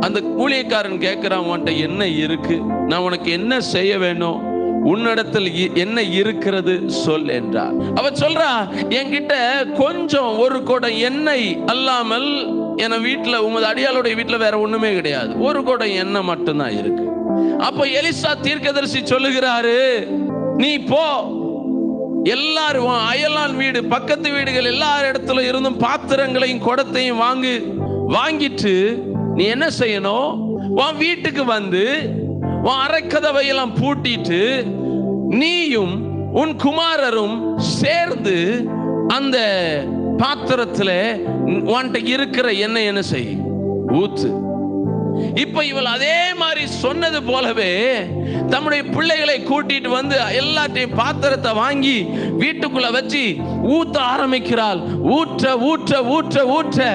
அந்த ஊழியக்காரன் கேட்கிறான், உன்கிட்ட என்ன இருக்கு, நான் உனக்கு என்ன செய்ய வேணும், உன்னிடத்தில் என்ன இருக்கிறது சொல் என்றார். அவர் சொல்றா, என்கிட்ட கொஞ்சம் ஒரு குடம் எண்ணெய் அல்லாமல் என் வீட்டுல, உமது அடியாளுடைய வீட்டுல வேற ஒண்ணுமே கிடையாது, ஒரு குடம் எண்ணெய் மட்டும்தான் இருக்கு. அப்ப எலிசா தீர்க்கதரிசி சொல்லுகிறாரு, நீ போ, எல்லாரும் அயலான் வீடு, பக்கத்து வீடுகள் எல்லா இடத்துல இருந்தும் பாத்திரங்களையும் குடத்தையும் வாங்கிட்டு நீ என்ன செய்யணும், உன் வீட்டுக்கு வந்து உன் அரைக்கதவையெல்லாம் பூட்டிட்டு நீயும் உன் குமாரரும் சேர்ந்து அந்த பாத்திரத்துல உன்கிட்ட இருக்கிற எண்ணெய் என்ன செய், ஊத்து. இப்ப இவள் அதே மாதிரி சொன்னது போலவே தம்முடைய பிள்ளைகளை கூட்டிட்டு வந்து எல்லாத்தையும் பாத்திரத்தை வாங்கி வீட்டுக்குள்ள வச்சு ஊத்த ஆரம்பிக்கிறாள். ஊற்ற ஊற்ற ஊற்ற ஊற்ற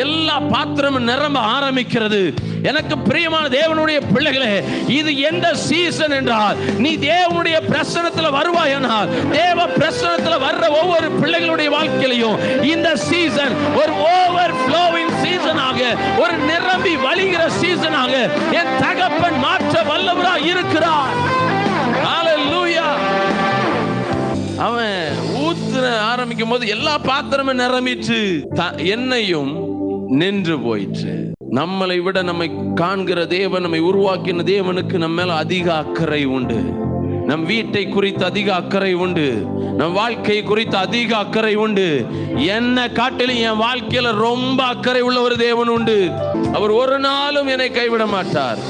எல்லா பாத்திரமும் நிரம்ப ஆரம்பிக்கிறது. எனக்கு பிரியமான தேவனுடைய பிள்ளைகளே, இது எந்த சீசன் என்றால், நீ தேவனுடைய பிரசன்னத்துல வருவாயானால், தேவ பிரசன்னத்துல வர்ற ஒவ்வொரு பிள்ளைகளுடைய வாழ்க்கையிலையும் இந்த சீசன் ஒரு ஓவர் ஃப்ளோவிங் சீசனாக, ஒரு நிரம்பி வழிகிற சீசனாக என் தகப்பன் மாற்ற வல்லவராய் இருக்கிறார். ஹல்லேலூயா. அவன் ஊத்த ஆரம்பிக்கும் போது எல்லா பாத்திரமும் நிரம்பிட்டு எண்ணெயும் நின்று போயிற்று. நம்மளை விட நம்மை காண்கிற தேவன், நம்மை உருவாக்கின தேவனுக்கு நம்ம மேல அதிக அக்கறை உண்டு. நம் வீட்டை குறித்து அதிக அக்கறை உண்டு. நம் வாழ்க்கை குறித்து அதிக அக்கறை உண்டு. என்ன காட்டிலும் என் வாழ்க்கையில ரொம்ப அக்கறை உள்ள ஒரு தேவன் உண்டு. அவர் ஒரு நாளும் என்னை கைவிட மாட்டார்.